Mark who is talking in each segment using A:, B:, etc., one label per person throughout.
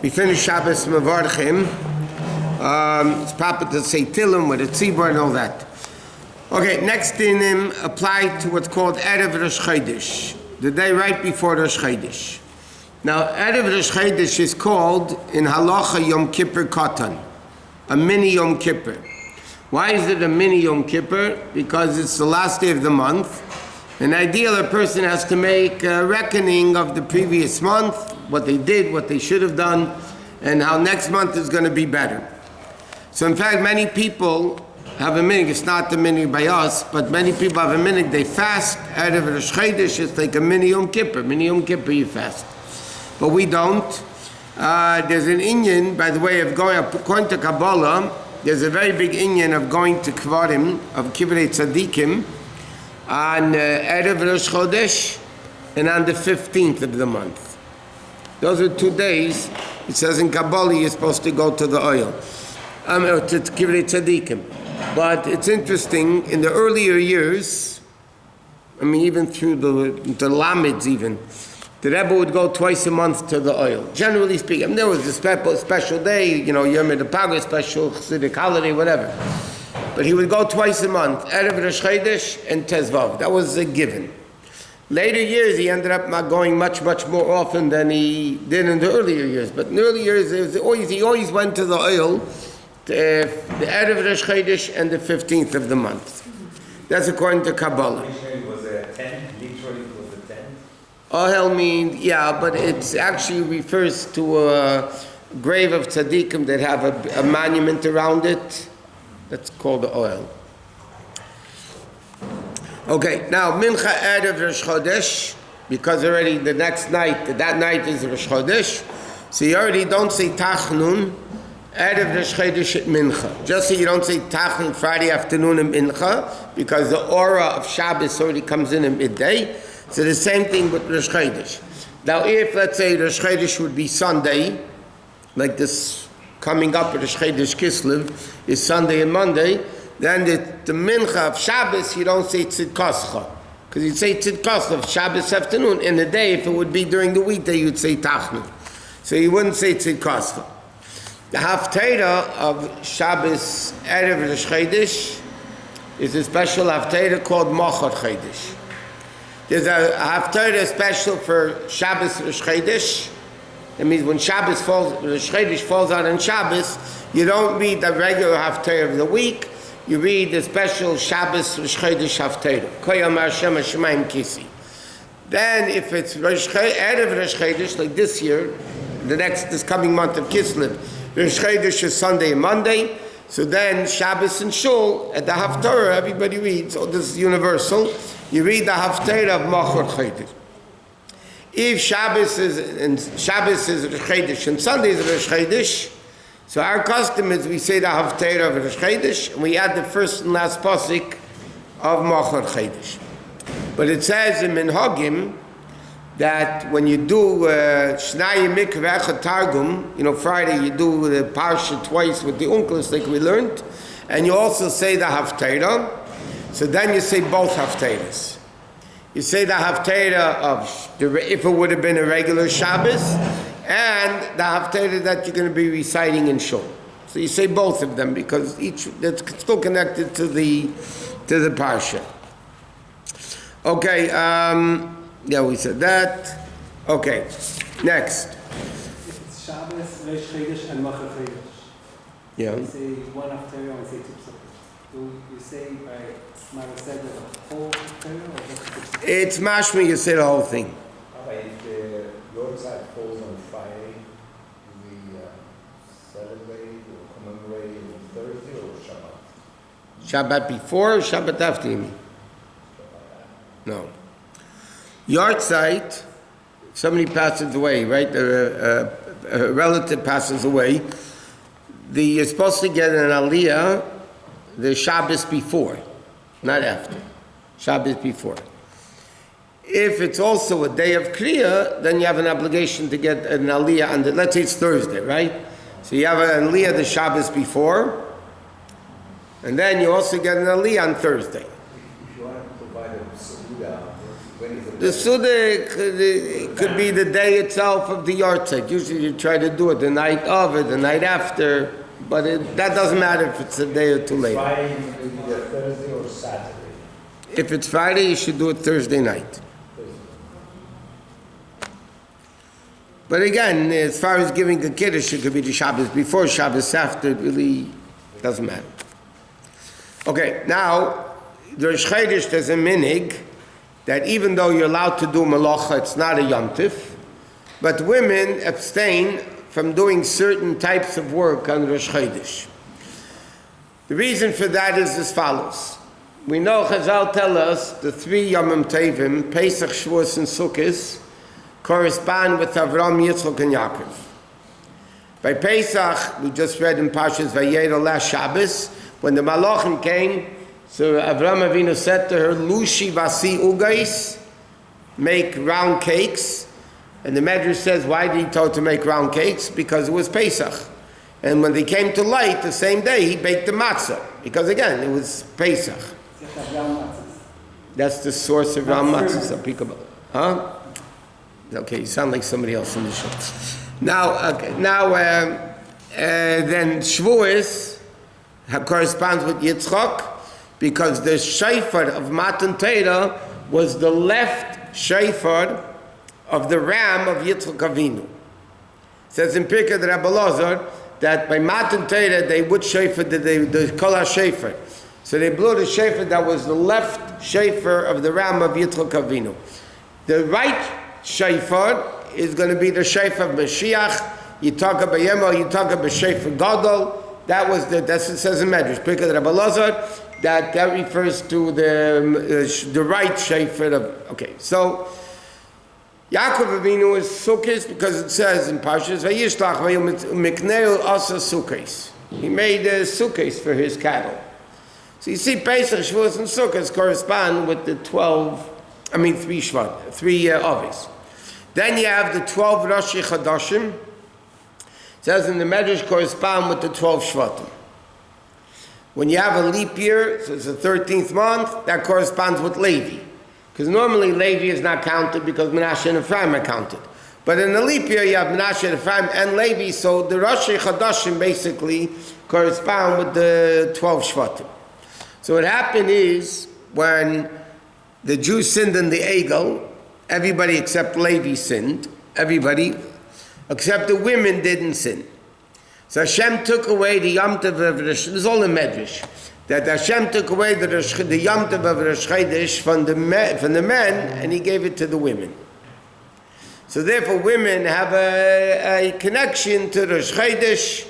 A: We finished Shabbos Mevarchim. It's proper to say Tilim with a tzibur and all that. Okay, next dinim apply to what's called Erev Rosh Chodesh, the day right before Rosh Chodesh. Now, Erev Rosh Chodesh is called in halacha Yom Kippur Katan, a mini Yom Kippur. Why is it a mini Yom Kippur? Because it's the last day of the month. And ideally, a person has to make a reckoning of the previous month, what they did, what they should have done, and how next month is going to be better. So in fact, many people have a minhag. It's not the minhag by us, but many people have a minhag. They fast out of Rosh Chodesh. It's like a mini Yom Kippur. Mini Yom Kippur you fast. But we don't. There's an inyan, by the way, of going, according to Kabbalah, there's a very big inyan of going to Kvarim, of Kivrei Tzadikim, on Erev Rosh Chodesh and on the 15th of the month. Those are 2 days. It says in Kabbalah you're supposed to go to the oil, to Kivrei Tzadikim. But it's interesting, in the earlier years, I mean even through the Lamids even, the Rebbe would go twice a month to the oil. Generally speaking, I mean, there was a special day, Yom HaPagah, special Chassidic holiday, whatever. But he would go twice a month, Erev Rosh Chodesh and Tezvav. That was a given. Later years, he ended up going much, much more often than he did in the earlier years. But in the early years, he always went to the oil, the Erev Rosh Chodesh and the 15th of the month. That's according to Kabbalah.
B: Literally was a 10? Literally it was a 10?
A: Ohel means, yeah, but it actually refers to a grave of tzaddikim that have a monument around it. That's called the oil. Okay, now Mincha Erev Rosh Chodesh, because already the next night, that night is Rosh Chodesh, so you already don't say Tachnun, Erev Rosh Chodesh at Mincha. Just so you don't say Tachnun Friday afternoon at Mincha, because the aura of Shabbos already comes in at midday. So the same thing with Rosh Chodesh. Now if, let's say, Rosh Chodesh would be Sunday, like this coming up with Rosh Chodesh Kislev is Sunday and Monday, then the Mincha of Shabbos, you don't say Tzidkoscha. Because you'd say Tzidkoscha of Shabbos afternoon. In the day, if it would be during the weekday, you'd say Tachnun. So you wouldn't say Tzidkoscha. The Haftarah of Shabbos Erev Rosh Chodesh is a special Haftarah called Mochar Chodesh. There's a Haftarah special for Shabbos Rosh Chodesh. That means when Shabbos falls, Rosh Chodesh falls out on Shabbos, you don't read the regular Haftarah of the week, you read the special Shabbos Rosh Chodesh Haftarah. Koyam Hashem Hashemayim Kisi. Then if it's Erev Rosh Chodesh, like this year, this coming month of Kislev, Rosh Chodesh is Sunday and Monday, so then Shabbos and Shul, at the Haftarah, everybody reads, this is universal, you read the Haftarah of Mochar Chodesh. If Shabbos is Rosh Chodesh and Sunday is Rosh Chodesh, so our custom is we say the Haftarah of Rosh Chodesh and we add the first and last pasuk of Mochar Chodesh. But it says in Minhagim that when you do Shnai Mikveh Echad Targum, Friday you do the Parsha twice with the uncles like we learned, and you also say the Haftarah, so then you say both Haftarahs. You say the Haftarah of, if it would have been a regular Shabbos, and the Haftarah that you're going to be reciting in Shul. So you say both of them because each that's still connected to the Parsha. Okay, yeah, we said that. Okay, next.
C: It's Shabbos, Rosh Chodesh, and Mochar Chodesh.
A: Yeah.
C: We say one Haftarah and we say two psukim. Do you say by Mara said the whole Haftarah or just
A: It's mashma, you say the whole thing.
B: If the Lord's side falls on Friday, do we celebrate or commemorate on Thursday or Shabbat?
A: Shabbat before or Shabbat after, you mean? No. Yard site, somebody passes away, right? A relative passes away. You're supposed to get an aliyah the Shabbos before, not after. Shabbos before. If it's also a day of Kriya, then you have an obligation to get an aliyah on let's say it's Thursday, right? So you have an aliyah the Shabbos before, and then you also get an aliyah on Thursday.
B: If you want to provide a Seudah, when is the
A: The Suda could be the day itself of the yahrzeit. Usually you try to do it the night of or the night after, but that doesn't matter if it's a day or two later.
B: Friday, either Thursday or Saturday.
A: If it's Friday, you should do it Thursday night. But again, as far as giving a kiddush, it could be the Shabbos before, Shabbos after, it really doesn't matter. Okay, now, the Rosh Chodesh, there's a minig that even though you're allowed to do malacha, it's not a Yom Tif, but women abstain from doing certain types of work on Rosh Chodesh. The reason for that is as follows. We know Chazal tell us the 3 Yomim Tovim, Pesach, Shavuos, and Sukkot, correspond with Avram, Yitzchak, and Yaakov. By Pesach, we just read in Parshas Vayera last Shabbos, when the Malachim came, so Avram Avinu said to her, Lushi vasi ugais, make round cakes. And the Medrash says, why did he tell her to make round cakes? Because it was Pesach. And when they came to light the same day, he baked the matzah. Because again, it was Pesach. That's the source of round matzah. Huh? Okay, you sound like somebody else in the show. Then Shavuos corresponds with Yitzchak, because the shofar of Matan Torah was the left shofar of the ram of Yitzchak Avinu. It says in Pirkei the Rabbi Lazar that by Matan Torah they would shofar the kol ha-shofar. So they blew the shofar that was the left shofar of the ram of Yitzchak Avinu. The right shofar is going to be the shofar of Mashiach. You talk about Yemo, you talk about shofar Gadol. That's what it says in Medrash. Pirkei the Rabbi Lazar, that refers to the right shofar of. Okay, so Yaakov Avinu is Sukkos because it says in Parshas Vayishlach Mikneu Asa Sukkos. He made Sukkos for his cattle. So you see, Pesach, Shavuos, and Sukkos correspond with the 3 Shvat, 3 Avis. Then you have the 12 Rosh Chodeshim. It says in the Medrash correspond with the 12 Shvatim. When you have a leap year, so it's the 13th month, that corresponds with Levi. Because normally Levi is not counted because Menashe and Ephraim are counted. But in the leap year, you have Menashe and Ephraim and Levi, so the Rosh Chodeshim basically correspond with the 12 Shvatim. So what happened is, when the Jews sinned in the Egel, everybody except Levi sinned. Everybody, except the women, didn't sin. So Hashem took away the Yom Tov of Rosh. This is all in Medrash. That Hashem took away the Yom Tov of Rosh Chodesh from the men, and He gave it to the women. So therefore, women have a connection to Rosh Chodesh.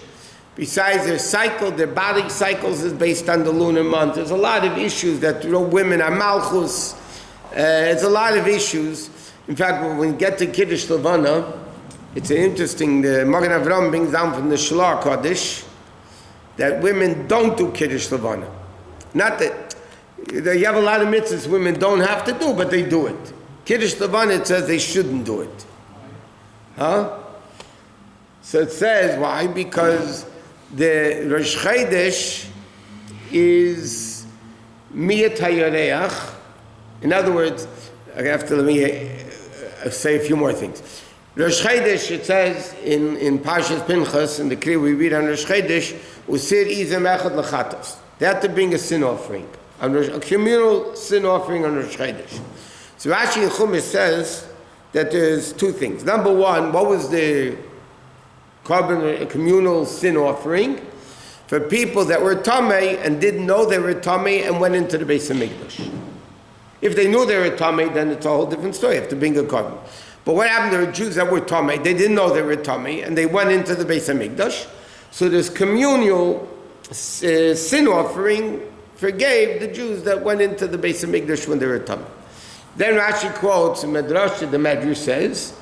A: Besides their cycle, their body cycles is based on the lunar month. There's a lot of issues that women are malchus. It's a lot of issues. In fact, when we get to Kiddush Levana, it's interesting, the Magen Avram brings down from the Shlar Kodesh that women don't do Kiddush Levana. Not that, you have a lot of mitzvahs women don't have to do, but they do it. Kiddush Levana, it says they shouldn't do it. Huh? So it says, why? Because the Rosh Chodesh is Miyat HaYareach. In other words, I have to let me say a few more things. Rosh Chodesh, it says in Parshas Pinchas, in the Kriya we read on Rosh Chodesh, Usir Izem Echad L'chatos. They had to bring a sin offering, a communal sin offering on Rosh Chodesh. So Rashi in Chumash says that there's 2 things. Number 1, what was the communal sin offering? For people that were Tamei and didn't know they were Tamei and went into the Beis HaMikdash. If they knew they were Tamei, then it's a whole different story. You have to bring a korban. But what happened? There were Jews that were Tamei. They didn't know they were Tamei, and they went into the Beis HaMikdash. So this communal sin offering forgave the Jews that went into the Beis HaMikdash when they were Tamei. Then Rashi quotes in Medrash, the Medrash says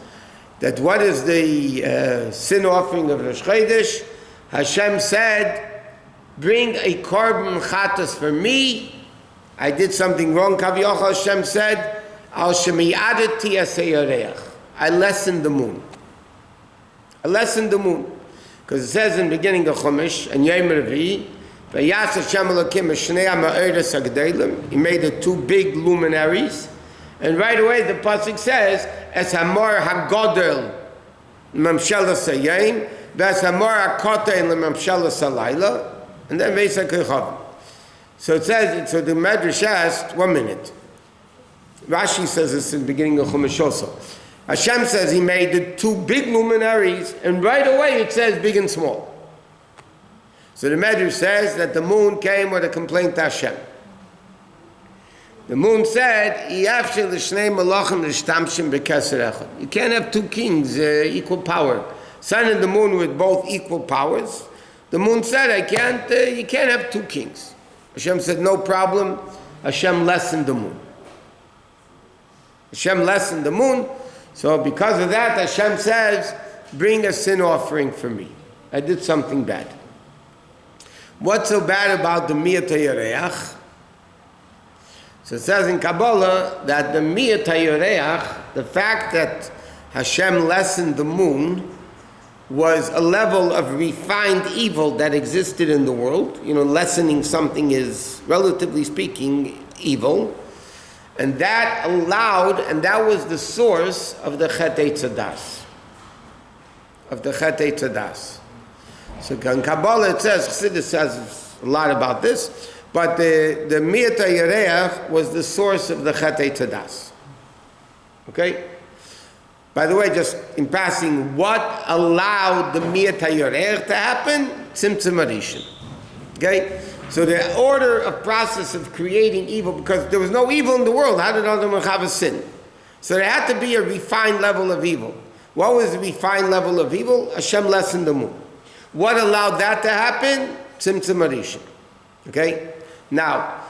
A: that what is the sin offering of Rosh Chodesh? Hashem said, bring a korban chatas for me. I did something wrong. Kaviyachal, Hashem said, Al shemiyadati aseyareach. I lessened the moon. I lessened the moon. Because it says in the beginning of Chumash, and Yom Revi, Vayas Hashem Elokim Shnei HaMa'oros HaGedolim. He made the 2 big luminaries, And right away the pasuk says, "Es hamor hagodel memshelas hayom, v'es hamor hakotein lememshelas halayla," and then Beis HaKechavim. So it says, so the Medrash asked, 1 minute. Rashi says this in the beginning of Chumash also. Hashem says he made the two big luminaries, and right away it says big and small. So the Medrash says that the moon came with a complaint to Hashem. The moon said, you can't have two kings equal power. Sun and the moon with both equal powers. The moon said, you can't have two kings. Hashem said, no problem. Hashem lessened the moon. Hashem lessened the moon. So because of that, Hashem says, bring a sin offering for me. I did something bad. What's so bad about the Miyat HaYareach? So it says in Kabbalah that the Miyat HaYareach, the fact that Hashem lessened the moon, was a level of refined evil that existed in the world. You know, lessening something is, relatively speaking, evil. And that allowed, and that was the source of the Chet Eitzadas. Of the Chet Eitzadas. So in Kabbalah it says, Chassidus says a lot about this, but the Miyat HaYareach was the source of the Chet Eitzadas. Okay? By the way, just in passing, what allowed the Miyat HaYareach to happen? Tzimtzum Harishon. Okay? So the order of process of creating evil, because there was no evil in the world, how did Adam have a sin? So there had to be a refined level of evil. What was the refined level of evil? Hashem lessened the moon. What allowed that to happen? Tzimtzum Harishon. Okay? Now,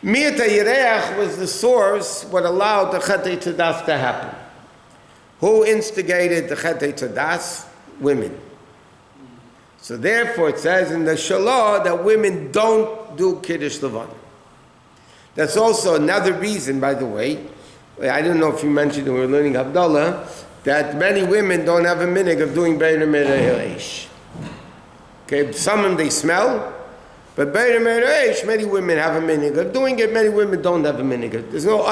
A: Miyat HaYareach was the source, what allowed the Chet Eitzadas to happen. Who instigated the Chet Eitzadas? Women. So therefore it says in the Shalah that women don't do Kiddush Levan. That's also another reason, by the way, I don't know if you mentioned when we were learning Havdalah, that many women don't have a minhag of doing Beit Din. Okay, some of them they smell, but Beit Din, many women have a minhag of doing it, many women don't have a minhag. There's no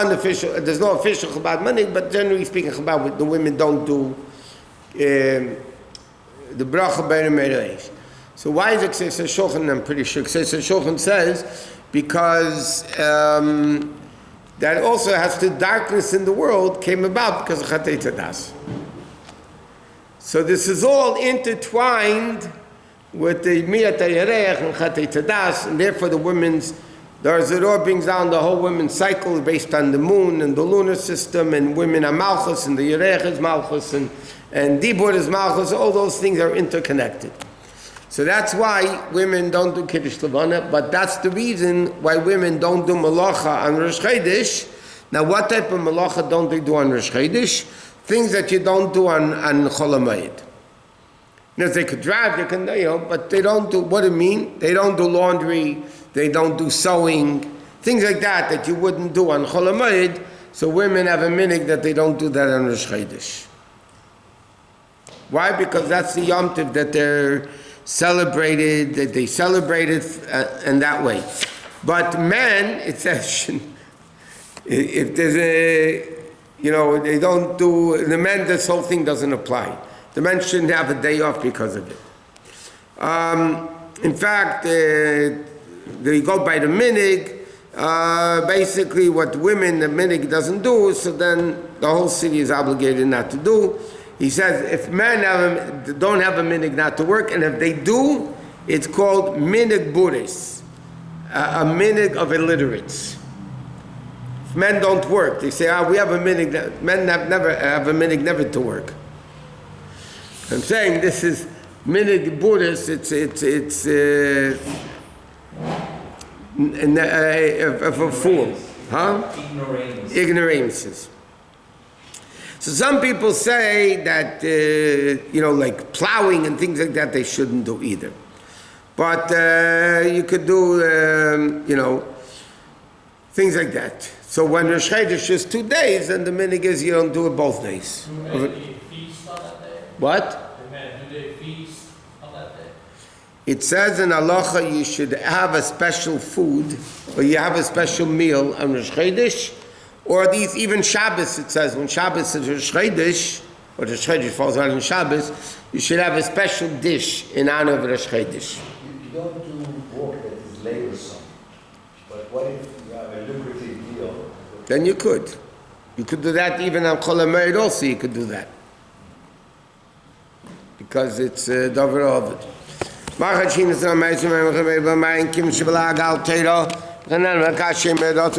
A: official Chabad minhag, but generally speaking, Chabad, the women don't do the bracha Beit Din. So why is it Kseiser Shulchan? I'm pretty sure Kseiser Shulchan says because that also has to darkness in the world came about because of Chet Eitzadas. So this is all intertwined with the Miyat HaYareach and Chet Eitzadas, and therefore the Zeror brings down the whole women's cycle based on the moon and the lunar system, and women are Malchus, and the Yareach is Malchus, and Dibur is Malchus. All those things are interconnected. So that's why women don't do Kiddush Levana, but that's the reason why women don't do Malacha on Rosh Chodesh. Now what type of Malacha don't they do on Rosh Chodesh? Things that you don't do on Chol HaMoed. You know, if they could drive, they can, but they don't do, what do you mean? They don't do laundry, they don't do sewing, things like that you wouldn't do on Chol HaMoed. So women have a minhag that they don't do that on Rosh Chodesh. Why? Because that's the Yom Tov that they're celebrated, that they celebrated in that way. But men, it says, if there's they don't do, the men, this whole thing doesn't apply. The men shouldn't have a day off because of it. In fact, they go by the minhag. Basically, what women, the minhag doesn't do, so then the whole city is obligated not to do. He says if men don't have a minhag not to work, and if they do, it's called minhag buris, a minhag of illiterates. If men don't work, they say, we have a minhag. Men never have a minhag never to work. I'm saying this is minhag buris. It's of a fool, huh? Ignoramuses. So some people say that, like plowing and things like that, they shouldn't do either. But you could do, things like that. So when Rosh Chodesh is 2 days, then the minhag is you don't do it both days.
D: Do they feast on that day?
A: What?
D: Do they feast on that day?
A: It says in halacha you should have a special food, or you have a special meal on Rosh Chodesh, Or these, even Shabbos, it says, when Shabbos is Rosh Chodesh, or Rosh Chodesh falls out on Shabbos, you should have a special dish in honor of Rosh Chodesh.
B: You don't do work that is laborsome. But what if you have a lucrative deal?
A: Then you could. You could do that even on Chol HaMoed also, you could do that. Because it's Dover Ovid. Machad Shin Yisrael Meisum Kim Shibla Gal Teira, Renan Makashim Edot